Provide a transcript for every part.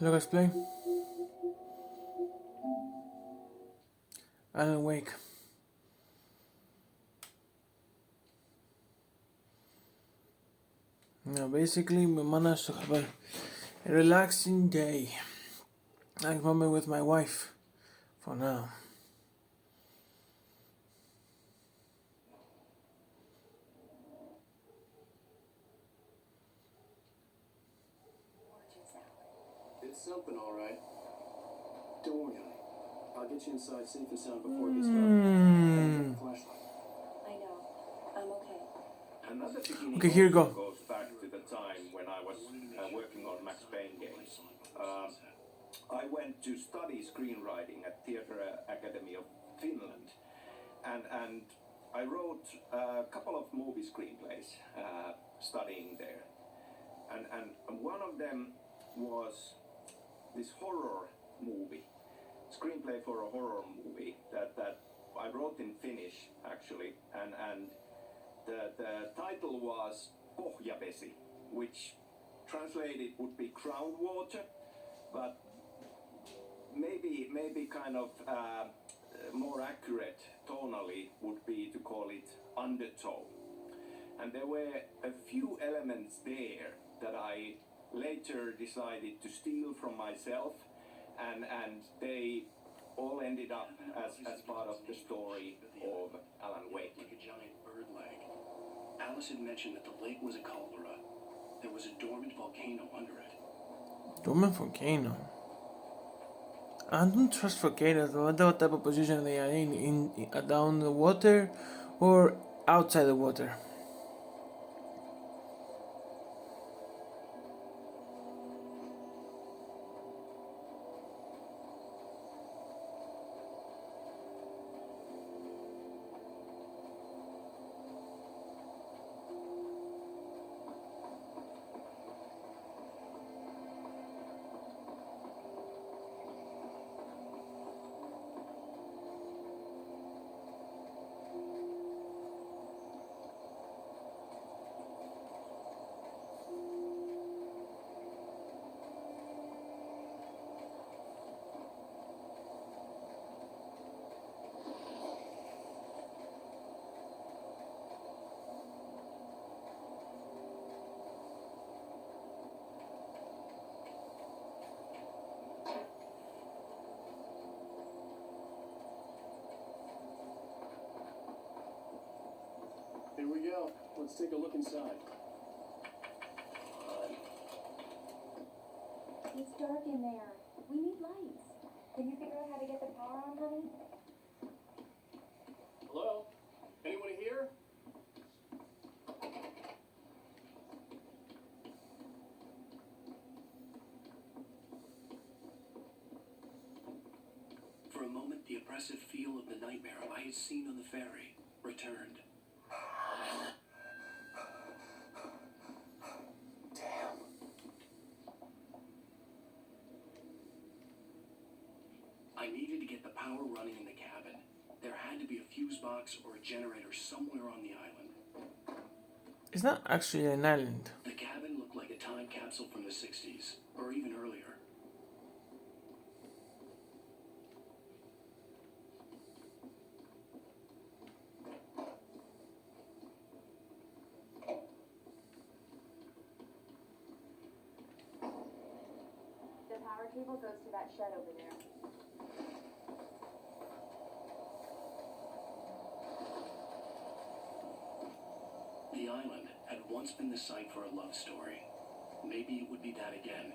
Hello guys, play Alan Wake. Now basically we managed to have a relaxing day. Like moment with my wife for now. It's something, all right. Don't worry, honey. I'll get you inside safe and sound before it gets dark. And flashlight. I know. I'm okay. Another beginning Okay, here you also go. goes back to the time when I was working on Max Payne games. I went to study screenwriting at Theatre Academy of Finland, and I wrote a couple of movie screenplays studying there, and one of them was this horror movie, screenplay for a horror movie that I wrote in Finnish actually, and the title was Pohjavesi, which translated would be groundwater, but maybe kind of more accurate tonally would be to call it undertow. And there were a few elements there that I later decided to steal from myself, and they all ended up as part of the story of Alan Wake. Like a giant bird leg. Alice had mentioned that the lake was a caldera. There was a dormant volcano under it. Dormant volcano. I don't trust volcanoes. No matter what type of position they are in down the water or outside the water. Here we go. Let's take a look inside. It's dark in there. We need lights. Can you figure out how to get the power on, honey? Hello? Anyone here? For a moment, the oppressive feel of the nightmare I had seen on the ferry returned. Damn. I needed to get the power running in the cabin. There had to be a fuse box or a generator somewhere on the island. It's not actually an island. The cabin looked like a time capsule from the 60s, or even earlier. The power cable goes to that shed over there. The island had once been the site for a love story. Maybe it would be that again.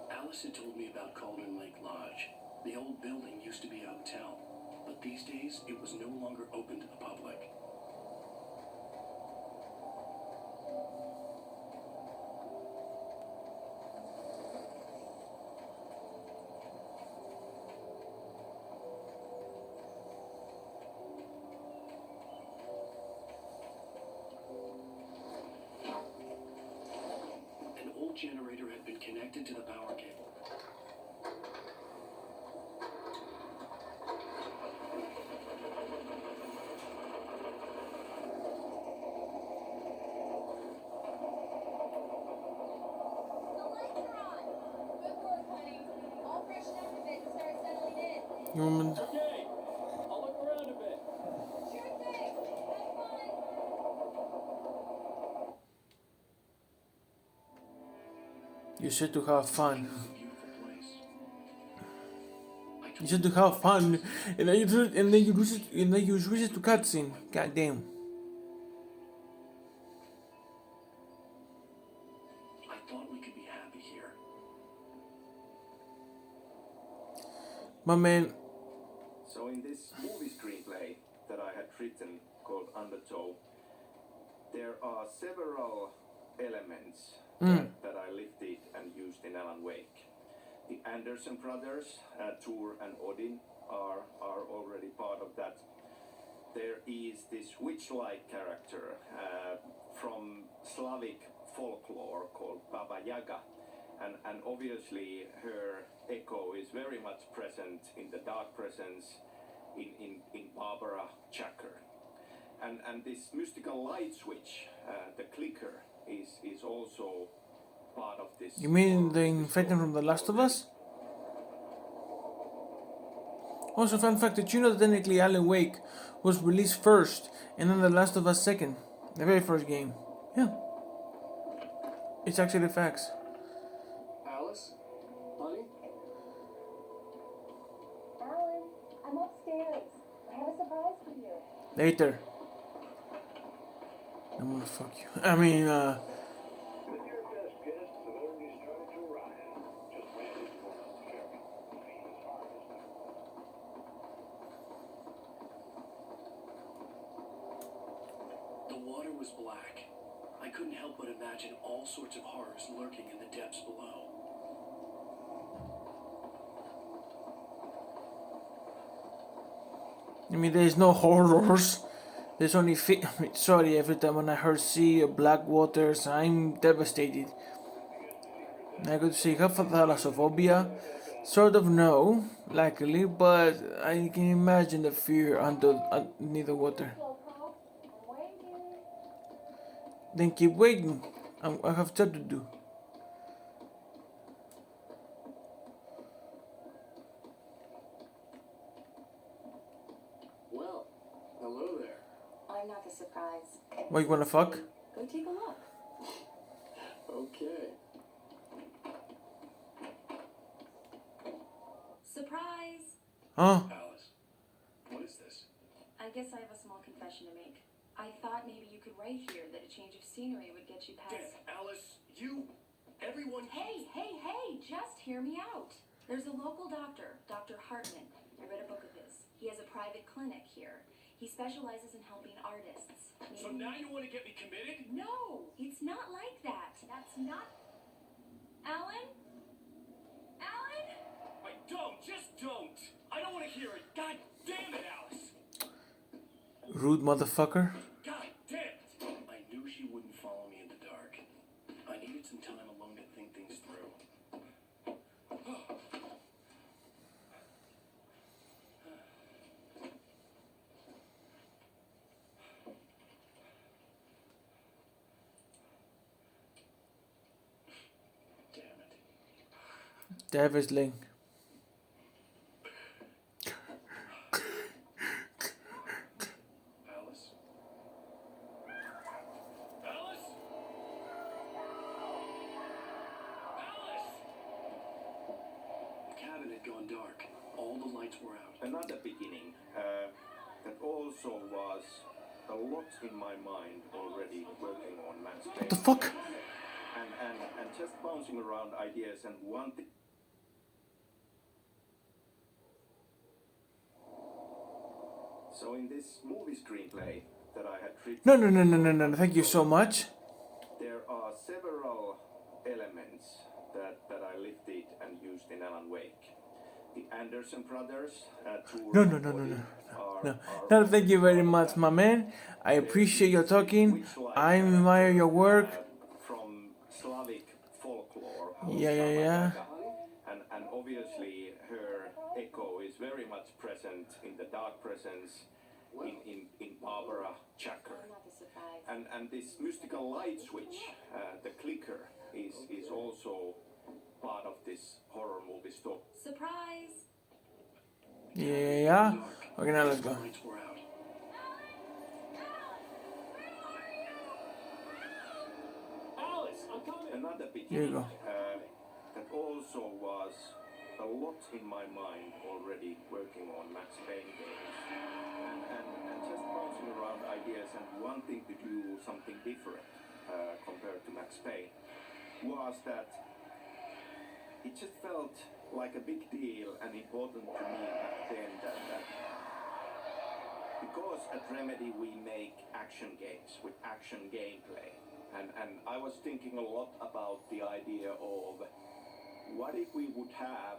Alice had told me about Cauldron Lake Lodge. The old building used to be a hotel, but these days it was no longer open to the public. An old generator had been connected to the power cable. You remember? Okay, I'll look around a bit. Sure thing. Have fun. You said to have fun. It was a beautiful place. I You told said to have fun, and then you switch it to cutscene. God damn. I thought we could be happy here. My man, So in this movie screenplay that I had written called Undertow, there are several elements that I lifted and used in Alan Wake. The Anderson brothers, Tor and Odin, are already part of that. There is this witch-like character from Slavic folklore called Baba Yaga. And obviously her echo is very much present in the Dark Presence, in Barbara Chacker. And this mystical light switch, the clicker, is also part of this. you mean the horror infected from The Last of Us? story. Also, fun fact, did you know that technically Alan Wake was released first and then The Last of Us second? The very first game. Yeah. It's actually facts. Alice? Honey? Alan, I'm upstairs. I have a surprise for you. Later. I'm gonna fuck you. I mean, With your best guess, the already started to riot. Just ran into one of the sheriff. Famous artist. The water was black. I couldn't help but imagine all sorts of horrors lurking in the depths below. I mean, there's no horrors. There's only sorry, every time when I heard sea or black waters, I'm devastated. I could say half of thalassophobia. Sort of no, luckily, but I can imagine the fear underneath the water. Hello, Carl. I'm waiting. Then keep waiting. I have stuff to do. Well, hello there. I'm not the surprise. What, you wanna fuck? Go take a look. Okay. Surprise! Huh? Alice, what is this? I guess I have a small confession to make. I thought maybe you could write here that a change of scenery would get you Dad, past. Alice, everyone. Hey, just hear me out. There's a local doctor, Dr. Hartman. I read a book of his. He has a private clinic here. He specializes in helping artists. So now you want to get me committed? No, it's not like that. That's not. Alan? Alan? Just don't. I don't want to hear it. God damn it, Alice. Rude motherfucker. God damn it. I knew she wouldn't follow me in the dark. I needed some time alone to think things through. Damn it. Devastating. Alice? Alice? Alice! The cabin had gone dark. All the lights were out. Another beginning that also was a lot in my mind already working on Max Payne. What the fuck? And just bouncing around ideas and one thing. So in this movie screenplay that I had written, No. Thank you so much. there are several elements that I lifted and used in Alan Wake. The Anderson brothers, Tor No. and Odin No. are No, thank you very much, my man. I appreciate your talking. I admire your work. From Slavic folklore. Yeah. And obviously her echo is very much present in the Dark Presence, in Barbara Chacker. I'm not the surprise. And this mystical light switch, the clicker, is also part of this horror movie story. Surprise! Yeah. Okay, now let's go. Lights were out. Alice, I'm coming. Another bit Here you go. that also was a lot in my mind already working on Max Payne games and just bouncing around ideas and wanting to do something different compared to Max Payne was that it just felt like a big deal and important to me back then that because at Remedy we make action games with action gameplay. And I was thinking a lot about the idea of what if we would have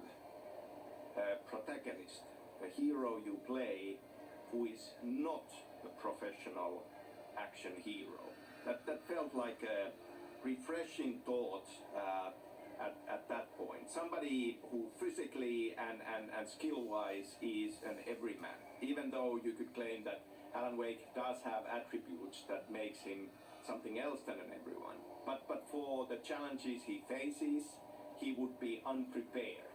a protagonist, a hero you play, who is not a professional action hero. That felt like a refreshing thought at that point. Somebody who physically and skill-wise is an everyman. Even though you could claim that Alan Wake does have attributes that makes him something else than an everyone. But for the challenges he faces, he would be unprepared.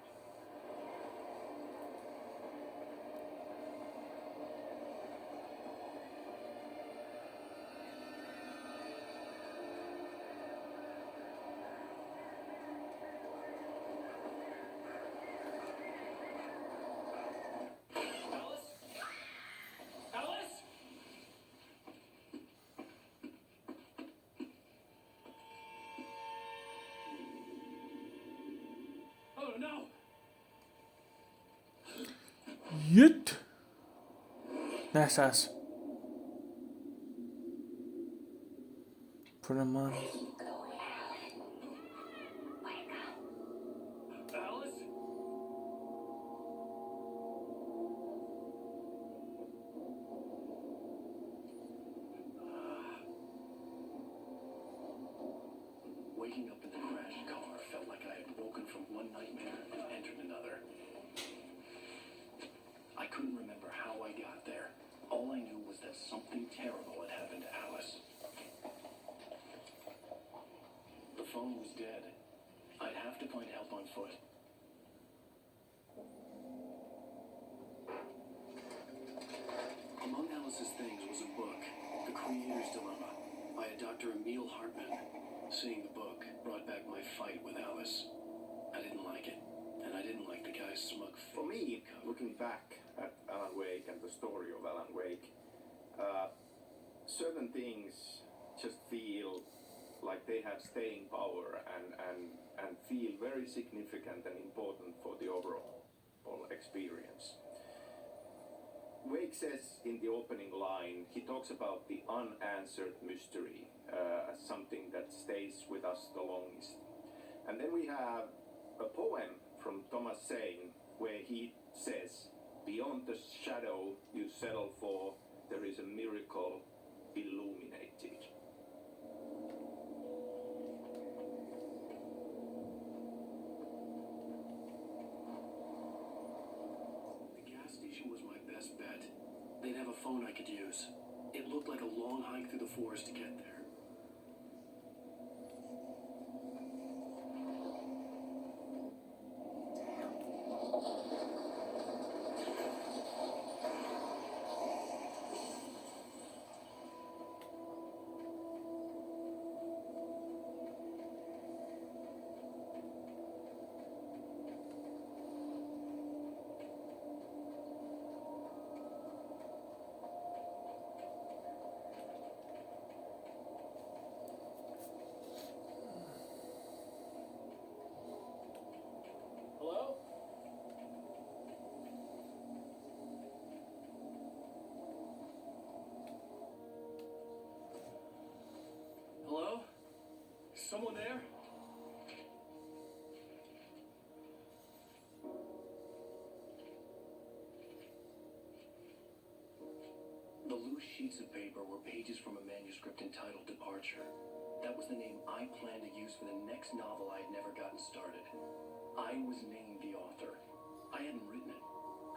Alice? Oh no! Yet. That's us. Put him on. Alice? Waking up in the crashed car felt like I had woken from one nightmare and entered another. I couldn't remember how I got there. All I knew was that something terrible had happened to Alice. The phone was dead. I'd have to find help on foot. Among Alice's things was a book, The Creator's Dilemma, by a Dr. Emil Hartman. Seeing the book brought back my fight with Alice. I didn't like it, and I didn't like the guy's smug face. For me, looking back at Alan Wake and the story of Alan Wake, certain things just feel like they have staying power and feel very significant and important for the overall experience. Wake says in the opening line, he talks about the unanswered mystery as something that stays with us the longest. And then we have a poem from Thomas Saine where he says, "Beyond the shadow you settle for, there is a miracle illuminated." The gas station was my best bet. They'd have a phone I could use. It looked like a long hike through the forest to get there. Hello? Hello? Is someone there? The loose sheets of paper were pages from a manuscript entitled Departure. That was the name I planned to use for the next novel I had never gotten started. I was named the author. I hadn't written it.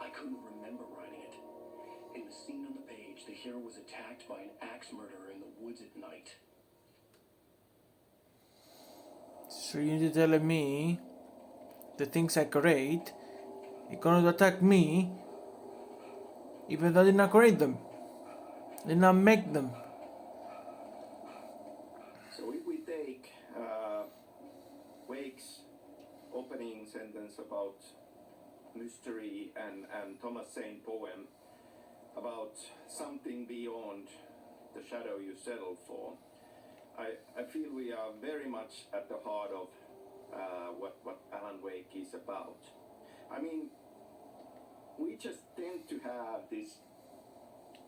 I couldn't remember writing it. In the scene on the page, the hero was attacked by an axe murderer in the woods at night. So you're telling me the things I create are gonna attack me even though I did not create them, did not make them. So if we take Wake's opening sentence about mystery and Thomas Saint poem about something beyond the shadow you settle for, I feel we are very much at the heart of what Alan Wake is about. I mean, we just tend to have this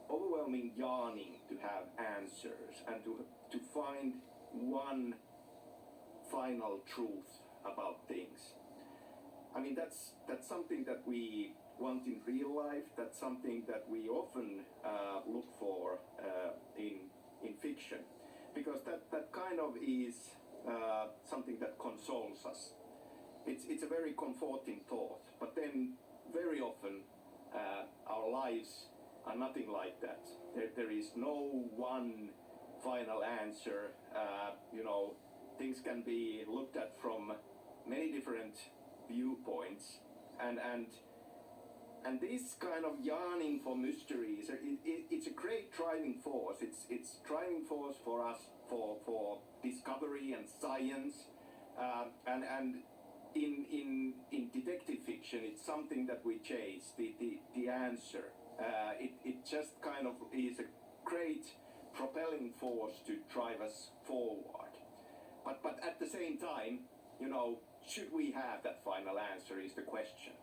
overwhelming yearning to have answers and to find one final truth about things. I mean, that's something that we want in real life. That's something that we often look for in fiction, because that kind of is something that consoles us. It's a very comforting thought, but then very often our lives are nothing like that. There is no one final answer. Things can be looked at from many different viewpoints, and this kind of yearning for mysteries, it's a great driving force. It's driving force for us for discovery and science, and in detective fiction, it's something that we chase, the answer. It just kind of is a great propelling force to drive us forward. But at the same time, should we have that final answer is the question.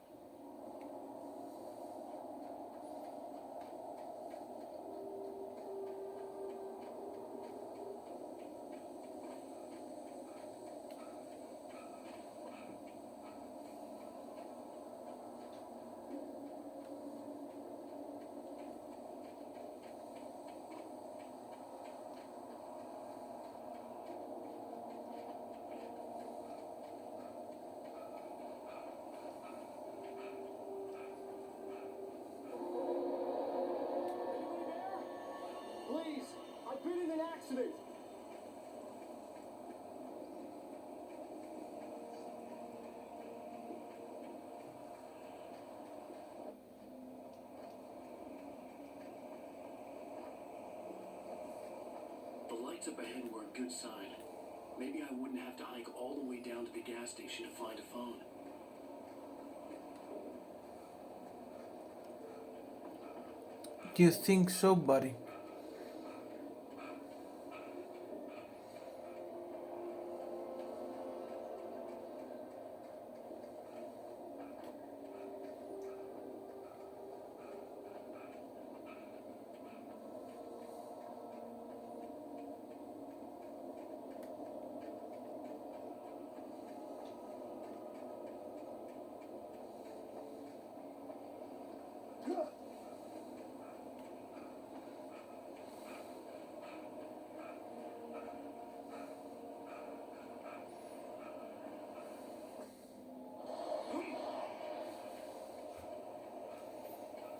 Please, I've been in an accident. The lights up ahead were a good sign. Maybe I wouldn't have to hike all the way down to the gas station to find a phone. Do you think so, buddy?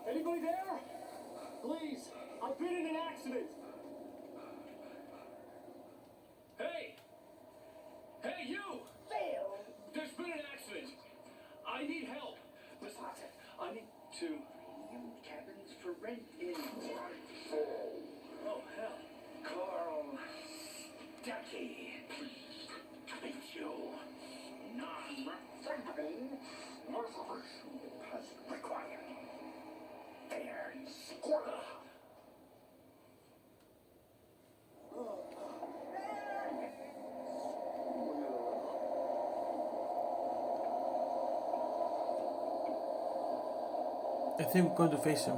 Anybody there? Please, I've been in an accident. Hey! Hey, you! Phil! There's been an accident. I need help. Listen, I need to... Cabins for rent in Oh, hell. Carl Ducky. Thank you. Non-refundable reservation deposit required. Fair and square. I think we're going to face him.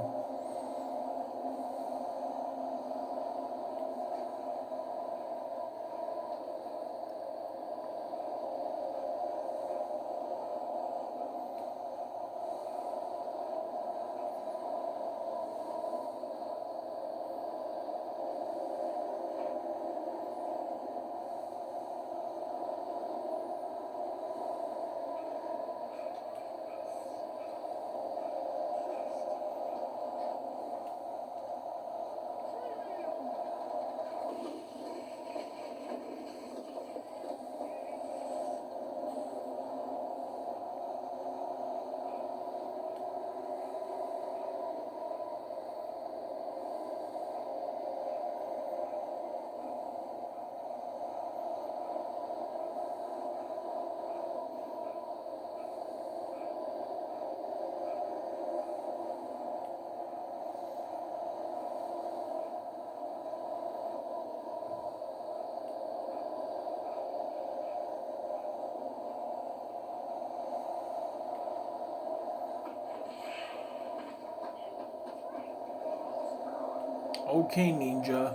Okay, ninja.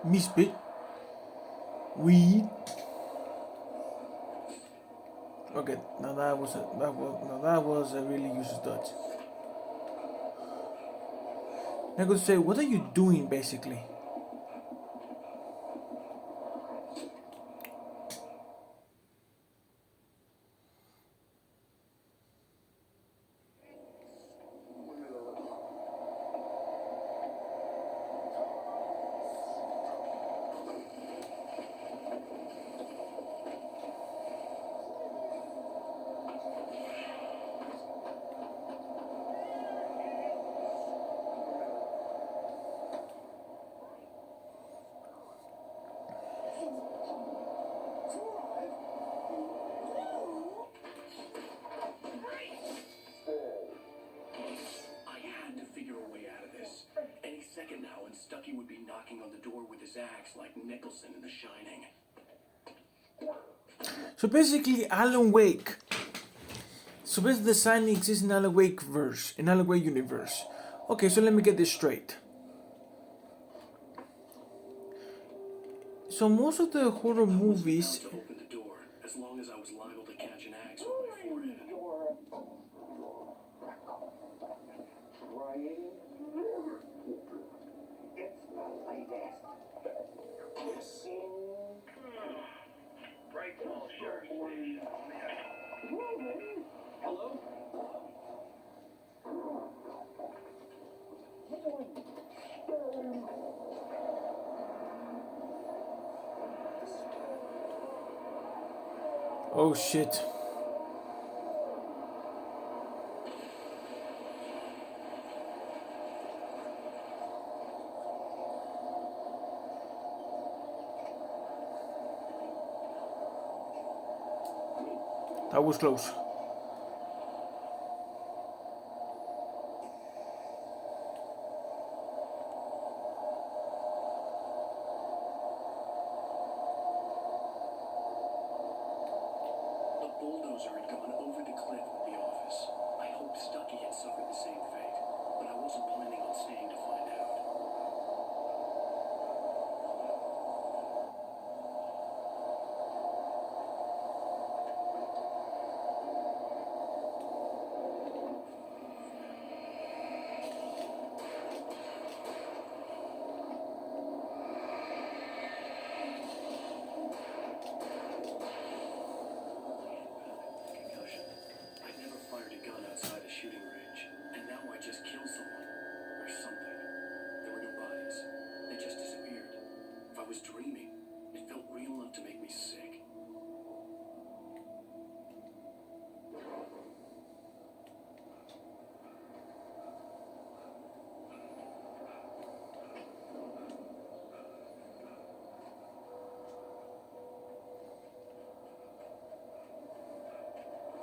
Misfit. Weed. Okay, now that was a really useless dodge. I could say, what are you doing, basically? I had to figure a way out of this. Any second now, and Stucky would be knocking on the door with his axe like Nicholson in The Shining. So basically, Alan Wake. So basically, the sign exists in Alan Wake verse, in Alan Wake universe. Okay, so let me get this straight. So most of the horror movies. To open the door, as long as I was liable to catch an axe with my forehead. Right, Paul, Sheriff Station. Hello? Oh shit. That was close. A bulldozer had gone over the cliff with the office. I hoped Stucky had suffered the same fate, but I wasn't planning on staying to find out. Concussion. I'd never fired a gun outside a shooting range, and now I just killed someone. Or something. There were no bodies. They just disappeared. If I was dreaming, it felt real enough to make me sick.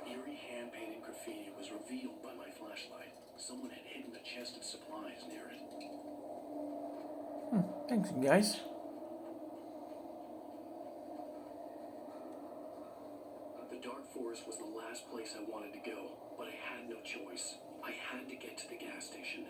Eerie hand-painted graffiti was revealed by my flashlight. Someone had hidden a chest of supplies near it. Thanks, guys. The dark forest was the last place I wanted to go, but I had no choice. I had to get to the gas station.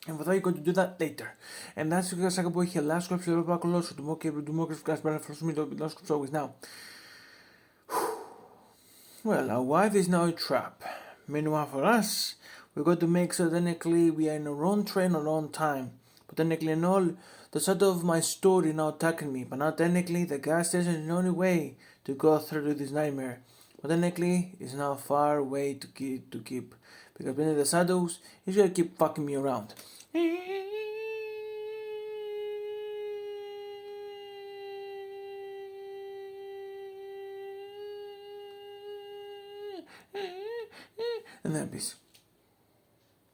And we thought you're going to do that later. And that's because I can here last script, so back close to more cable, do more class better for me to be last script always now. Well, our wife is now a trap. Meanwhile, for us, we got to make sure technically we are in our own train, our own time. But technically, and all the sort of my story now attacking me. But now, technically, the gas station is the only way to go through this nightmare. But technically, it's now far away to keep. Because being in the shadows, he's gonna keep fucking me around. and then peace.